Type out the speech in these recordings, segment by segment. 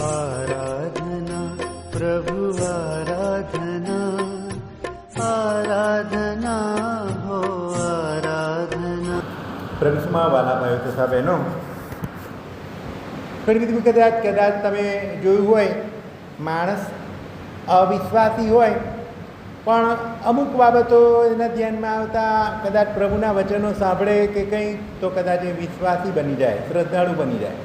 आराधना प्रभु आराधना आराधना हो आराधना। પ્રભુમાં વાલા ભાઈઓ તથા બહેનો, ઘણી બધી કદાચ તમે જોયું હોય, માણસ અવિશ્વાસી હોય પણ અમુક બાબતો એના ધ્યાનમાં આવતા કદાચ પ્રભુના વચનો સાંભળે કે કંઈ તો કદાચ એ વિશ્વાસી બની જાય, શ્રદ્ધાળુ બની જાય.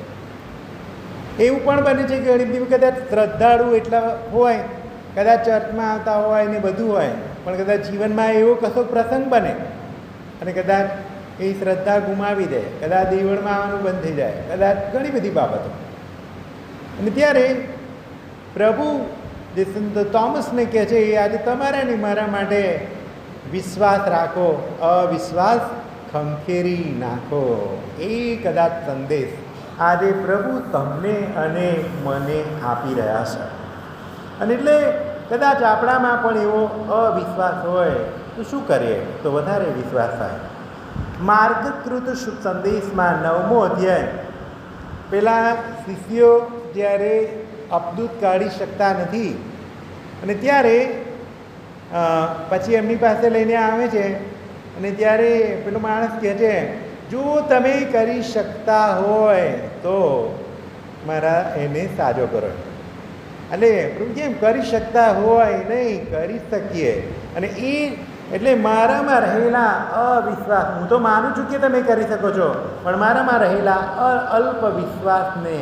એવું પણ બને છે કે ઘણી બધી કદાચ શ્રદ્ધાળુ એટલા હોય, કદાચ ચર્ચમાં આવતા હોય ને બધું હોય, પણ કદાચ જીવનમાં એવો કશો પ્રસંગ બને અને કદાચ એ શ્રદ્ધા ગુમાવી દે, કદાચ દેવળમાં આવવાનું બંધ થઈ જાય, કદાચ ઘણી બધી બાબતો. અને ત્યારે પ્રભુ જે સંત થોમસને કહે છે, એ આજે તમારા ને મારા માટે વિશ્વાસ રાખો, અવિશ્વાસ ખંખેરી નાખો. એ કદાચ સંદેશ આજે પ્રભુ તમને અને મને આપી રહ્યા છે. અને એટલે કદાચ આપણામાં પણ એવો અવિશ્વાસ હોય તો શું કરીએ તો વધારે વિશ્વાસ થાય. માર્ગકૃત શુભ સંદેશમાં 9મો અધ્યાય, પેલા શિષ્યો જ્યારે અપદૂત કાઢી શકતા નથી અને ત્યારે પછી એમની પાસે લઈને આવે છે અને ત્યારે પેલો માણસ કહે છે, જો તમે કરી શકતા હોય તો મારા એને સાજો કરો. એટલે કેમ કરી શકતા હોય? નહીં, કરી શકીએ. અને એ એટલે મારામાં રહેલા અવિશ્વાસ, હું તો માનું છું કે તમે કરી શકો છો, પણ મારામાં રહેલા અલ્પ વિશ્વાસને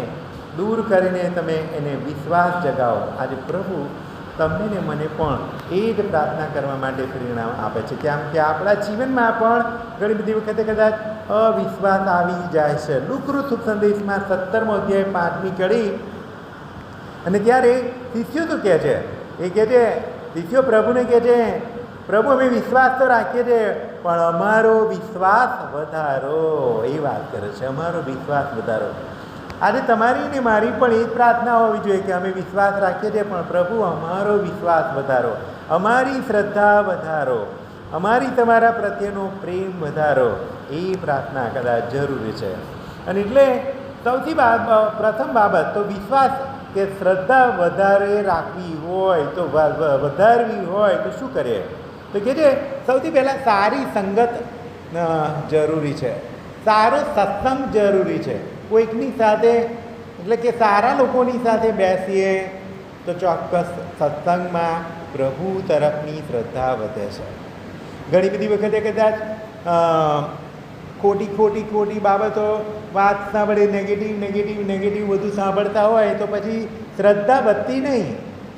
દૂર કરીને તમે એને વિશ્વાસ જગાવો. આજે પ્રભુ તમને ને મને પણ એ જ પ્રાર્થના કરવા માટે પ્રેરણા આપે છે. કેમ કે આપણા જીવનમાં પણ ઘણી બધી વખતે કદાચ અવિશ્વાસ આવી જાય છે. લુકૃત શુભ સંદેશમાં 17મો અધ્યાય 5મી કડી, અને ત્યારે શિષ્યો તો કહે છે, એ કહે છે, શિષ્યો પ્રભુને કહે છે, પ્રભુ અમે વિશ્વાસ તો રાખીએ છીએ પણ અમારો વિશ્વાસ વધારો. એ વાત કરે છે, અમારો વિશ્વાસ વધારો. આજે તમારી ને મારી પણ એ જ પ્રાર્થના હોવી જોઈએ કે અમે વિશ્વાસ રાખીએ છીએ પણ પ્રભુ અમારો વિશ્વાસ વધારો, અમારી શ્રદ્ધા વધારો, અમારી તમારા પ્રત્યેનો પ્રેમ વધારો. એ પ્રાર્થના કદાચ જરૂરી છે. અને એટલે સૌથી પ્રથમ બાબત તો વિશ્વાસ કે શ્રદ્ધા વધારે રાખવી હોય તો વધારવી હોય તો શું કરીએ? તો કે છે સૌથી પહેલાં સારી સંગત જરૂરી છે, સારો સત્સંગ જરૂરી છે. કોઈકની સાથે એટલે કે સારા લોકોની સાથે બેસીએ તો ચોક્કસ સત્સંગમાં પ્રભુ તરફની શ્રદ્ધા વધે છે. ઘણી બધી વખતે કદાચ ખોટી બાબતો વાત સાંભળે, નેગેટિવ બધું સાંભળતા હોય તો પછી શ્રદ્ધા વધતી નહીં.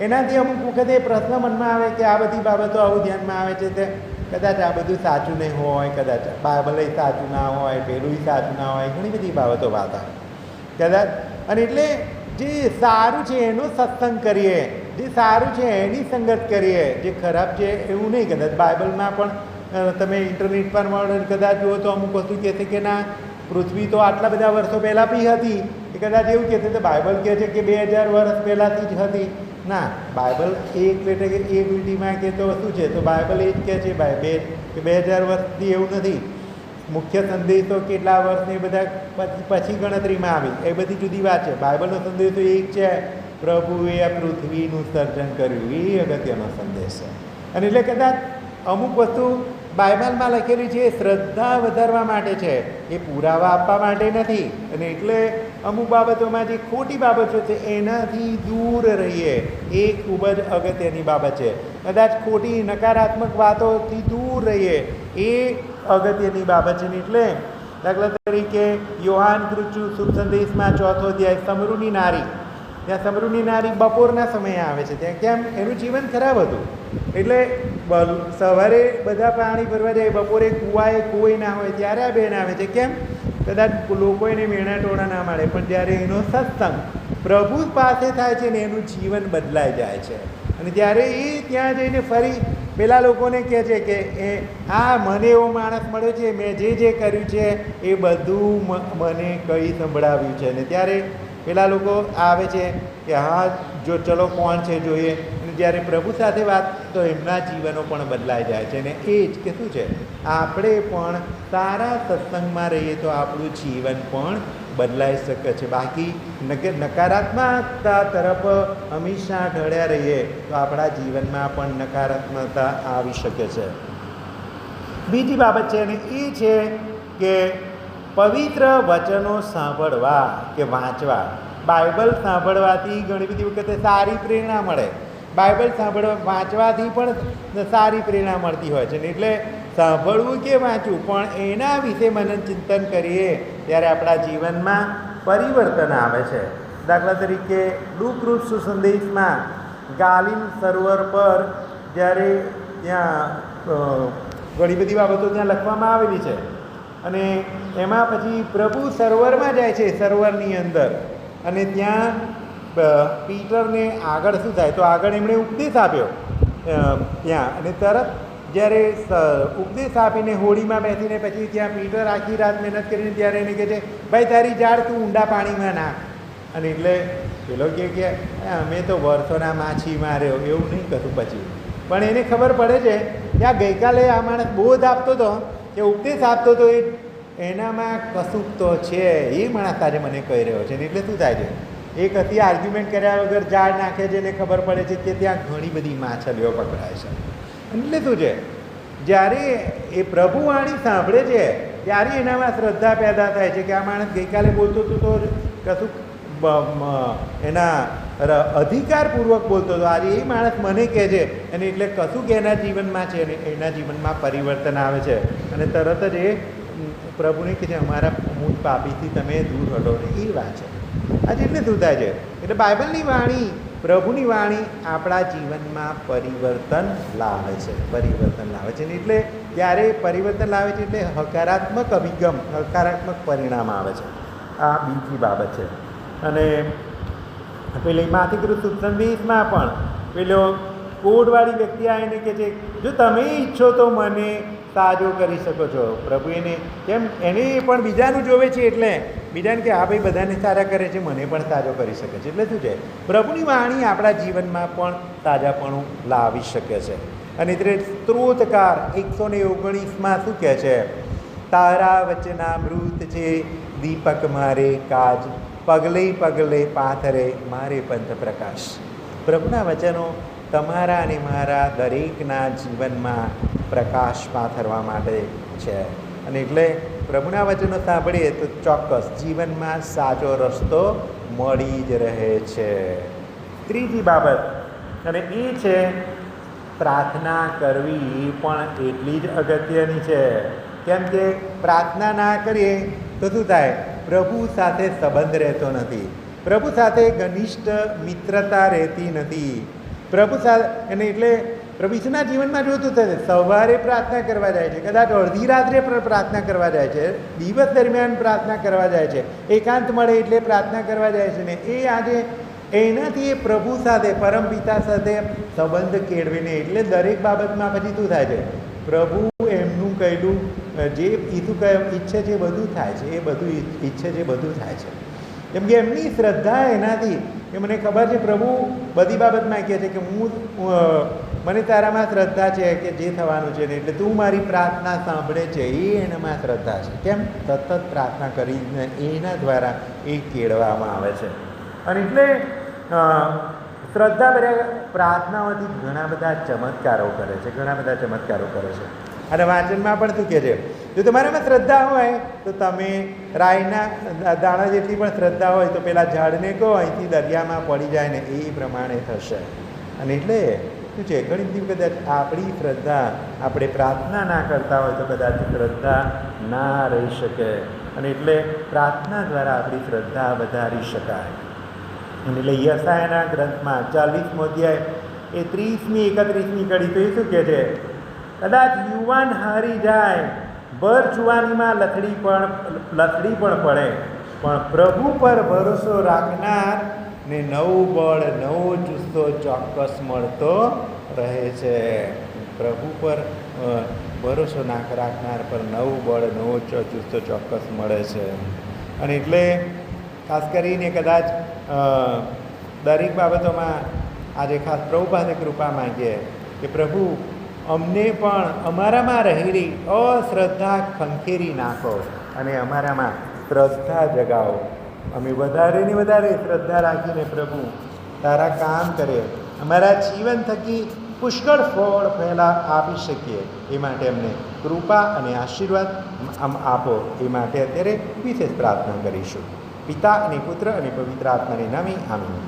એનાથી અમુક વખતે પ્રશ્ન મનમાં આવે કે આ બધી બાબતો આવું ધ્યાનમાં આવે છે તે કદાચ આ બધું સાચું નહીં હોય, કદાચ બાઇબલ સાચું ના હોય, પેલું સાચું ના હોય, ઘણી બધી બાબતો વાત આવે કદાચ. અને એટલે જે સારું છે એનો સત્સંગ કરીએ, જે સારું છે એની સંગત કરીએ, જે ખરાબ છે એવું નહીં. કદાચ બાઇબલમાં પણ તમે ઇન્ટરનેટ પર મળે કદાચ જુઓ તો અમુક વસ્તુ કહે છે કે ના, પૃથ્વી તો આટલા બધા વર્ષો પહેલાં બી હતી. એ કદાચ એવું કહે છે તો બાઇબલ કહે છે કે 2000 વર્ષ પહેલાંથી જ હતી. ના, બાઇબલ એક લીટીમાં કે તો શું છે? તો બાઇબલ એ જ કહે છે કે 2000 વર્ષથી એવું નથી. મુખ્ય સંદેશો કેટલા વર્ષને બધા પછી ગણતરીમાં આવી, એ બધી જુદી વાત છે. બાઇબલનો સંદેશો એક છે, પ્રભુએ આ પૃથ્વીનું સર્જન કર્યું, એ અગત્યનો સંદેશ છે. અને એટલે કદાચ અમુક વસ્તુ બાઇબલમાં લખેલી છે એ શ્રદ્ધા વધારવા માટે છે, એ પુરાવા આપવા માટે નથી. અને એટલે અમુક બાબતોમાં જે ખોટી બાબતો છે એનાથી દૂર રહીએ, એ ખૂબ જ અગત્યની બાબત છે. કદાચ ખોટી નકારાત્મક વાતોથી દૂર રહીએ, એ અગત્યની બાબત છે. એટલે દાખલા તરીકે યોહાન કૃત શુભ સંદેશમાં 4થો અધ્યાય, સમરૂની નારી, ત્યાં સમરૂની નારી બપોરના સમયે આવે છે. ત્યાં કેમ? એનું જીવન ખરાબ હતું. એટલે સવારે બધા પાણી ભરવા જાય, બપોરે કૂવાએ કોઈ ના હોય, ત્યારે આ બેન આવે છે. કેમ? કદાચ લોકો એને મેણા ટોળા ના મળે, પણ જ્યારે એનો સત્સંગ પ્રભુ પાસે થાય છે ને એનું જીવન બદલાઈ જાય છે. અને ત્યારે એ ત્યાં જઈને ફરી પેલા લોકોને કહે છે કે મને એવો માણસ મળ્યો છે, મેં જે કર્યું છે એ બધું મને કહી સંભળાવ્યું છે. અને ત્યારે પેલા લોકો આવે છે કે હા જો ચલો કોણ છે જોઈએ. અને જ્યારે પ્રભુ સાથે વાત તો એમના જીવનો પણ બદલાઈ જાય છે. અને એ જ કે શું છે, આપણે પણ સારા સત્સંગમાં રહીએ તો આપણું જીવન પણ બદલાઈ શકે છે. બાકી નકારાત્મકતા તરફ હંમેશા ઢળ્યા રહીએ તો આપણા જીવનમાં પણ નકારાત્મકતા આવી શકે છે. બીજી બાબત છે અને એ છે કે પવિત્ર વચનો સાંભળવા કે વાંચવા. બાઇબલ સાંભળવાથી ઘણી બધી વખતે સારી પ્રેરણા મળે. બાઇબલ વાંચવાથી પણ સારી પ્રેરણા મળતી હોય છે. એટલે સાંભળવું કે વાંચવું પણ એના વિશે મનન ચિંતન કરીએ ત્યારે આપણા જીવનમાં પરિવર્તન આવે છે. દાખલા તરીકે લુક સુસંદેશમાં ગાલિલ સરોવર પર જ્યારે ત્યાં ઘણી બધી બાબતો ત્યાં લખવામાં આવેલી છે અને એમાં પછી પ્રભુ સરોવરમાં જાય છે, સરોવરની અંદર, અને ત્યાં પીટરને આગળ શું થાય તો આગળ એમણે ઉપદેશ આપ્યો ત્યાં, અને તરત જ્યારે ઉપદેશ આપીને હોડીમાં બેસીને પછી ત્યાં પીટર આખી રાત મહેનત કરીને ત્યારે એને કહે છે, ભાઈ તારી જાળ તું ઊંડા પાણીમાં નાખ. અને એટલે પેલો કે અમે તો વર્ષોના માછી માર્યો, એવું નહીં કશું પછી. પણ એને ખબર પડે છે કે આ ગઈકાલે આ માણસ બોધ આપતો હતો કે ઉપદેશ આપતો હતો, એનામાં કશુંક તો છે, એ માણસ આજે મને કહી રહ્યો છે. ને એટલે શું થાય છે, એ કશી આર્ગ્યુમેન્ટ કર્યા વગર જાળ નાખે છે, એને ખબર પડે છે કે ત્યાં ઘણી બધી માછલીઓ પકડાય છે. એટલે શું છે, જ્યારે એ પ્રભુવાણી સાંભળે છે ત્યારે એનામાં શ્રદ્ધા પેદા થાય છે કે આ માણસ ગઈકાલે બોલતો હતો તો કશું એના અધિકારપૂર્વક બોલતો હતો, આજે એ માણસ મને કહે છે, અને એટલે કશું કે એના જીવનમાં છે અને એના જીવનમાં પરિવર્તન આવે છે અને તરત જ એ પ્રભુને કહે છે અમારા હું પાપીથી તમે દૂર હટો. ને એ વાત છે આજે. એટલે શું થાય છે, એટલે બાઇબલની વાણી, પ્રભુની વાણી આપણા જીવનમાં પરિવર્તન લાવે છે, પરિવર્તન લાવે છે. ને એટલે ત્યારે પરિવર્તન લાવે છે એટલે હકારાત્મક અભિગમ, હકારાત્મક પરિણામ આવે છે. આ બીજી બાબત છે. અને પેલી માથિકૃત સંદેશમાં પણ પેલો કોડવાળી વ્યક્તિ આવીને કહે છે જો તમે ઈચ્છો તો મને સાજો કરી શકો છો. પ્રભુ એને કેમ, એને પણ બીજાનું જોવે છે એટલે બીજાને કે હા ભાઈ બધાને સારા કરે છે, મને પણ સાજો કરી શકે છે. એટલે શું છે, પ્રભુની વાણી આપણા જીવનમાં પણ તાજાપણું લાવી શકે છે. અને એટલે સ્ત્રોતકાર 119માં શું કહે છે, તારા વચના મૃત છે દીપક મારે કાજ, પગલે પગલે પાથરે મારે પંથ પ્રકાશ. પ્રભુના વચનો તમારા અને મારા દરેકના જીવનમાં પ્રકાશ પાથરવા માટે છે. અને એટલે પ્રભુના વચનો સાંભળીએ તો ચોક્કસ જીવનમાં સાચો રસ્તો મળી જ રહે છે. ત્રીજી બાબત અને એ છે પ્રાર્થના કરવી પણ એટલી જ અગત્યની છે. કેમ કે પ્રાર્થના ના કરીએ તો શું થાય, પ્રભુ સાથે સંબંધ રહેતો નથી, પ્રભુ સાથે ઘનિષ્ઠ મિત્રતા રહેતી નથી. પ્રભુ સાથે અને એટલે પ્રભુ ઈસુના જીવનમાં જોતું થશે, સવારે પ્રાર્થના કરવા જાય છે, કદાચ અડધી રાત્રે પ્રાર્થના કરવા જાય છે, દિવસ દરમિયાન પ્રાર્થના કરવા જાય છે, એકાંત મળે એટલે પ્રાર્થના કરવા જાય છે. ને એ આજે એનાથી એ પ્રભુ સાથે, પરમપિતા સાથે સંબંધ કેળવીને એટલે દરેક બાબતમાં પછી શું થાય છે, પ્રભુ એમનું કહેલું જે ઈસુ ઈચ્છે છે બધું થાય છે, એ બધું ઈચ્છે છે બધું થાય છે. કેમ કે એમની શ્રદ્ધા એનાથી કે મને ખબર છે પ્રભુ બધી બાબતમાં કહે છે કે મને તારામાં શ્રદ્ધા છે કે જે થવાનું છે ને એટલે તું મારી પ્રાર્થના સાંભળે છે, એ એનામાં શ્રદ્ધા છે. કેમ, સતત પ્રાર્થના કરીને એના દ્વારા એ કેળવામાં આવે છે. અને એટલે શ્રદ્ધાભર્યા પ્રાર્થનાઓથી ઘણા બધા ચમત્કારો કરે છે, ઘણા બધા ચમત્કારો કરે છે. અને વાંચનમાં પણ શું કહે છે, જો તમારામાં શ્રદ્ધા હોય તો તમે રાઈના દાણા જેટલી પણ શ્રદ્ધા હોય તો પેલા ઝાડને કહો અહીંથી દરિયામાં પડી જાય ને એ પ્રમાણે થશે. અને એટલે શું છે, ઘણી બધી કદાચ આપણી શ્રદ્ધા, આપણે પ્રાર્થના ના કરતા હોય તો કદાચ શ્રદ્ધા ના રહી શકે. અને એટલે પ્રાર્થના દ્વારા આપણી શ્રદ્ધા વધારી શકાય. અને એટલે યશાયાના ગ્રંથમાં 40મો અધ્યાય એ 30મી 31મી કડી તો એ શું કહે છે, કદાચ યુવાન હારી જાય, ભર જુવાનીમાં લથડી પણ પડે, પણ પ્રભુ પર ભરોસો રાખનાર ને નવું બળ, નવો જુસ્સો ચોક્કસ મળતો રહે છે. પ્રભુ પર ભરોસો રાખનાર પર નવું બળ, નવો જુસ્સો ચોક્કસ મળે છે. અને એટલે ખાસ કરીને કદાચ દરેક બાબતોમાં આજે ખાસ પ્રભુ પાસે કૃપા માંગીએ કે પ્રભુ અમને પણ અમારામાં રહેલી અશ્રદ્ધા ખંખેરી નાખો અને અમારામાં શ્રદ્ધા જગાવો. અમે વધારે ને વધારે શ્રદ્ધા રાખીને પ્રભુ તારા કામ કરે, અમારા જીવન થકી પુષ્કળ ફળ પહેલાં આપી શકીએ એ માટે અમને કૃપા અને આશીર્વાદ આપો. એ માટે અત્યારે વિશેષ પ્રાર્થના કરીશું. પિતા અને પુત્ર અને પવિત્ર આત્માને નામે આમીન.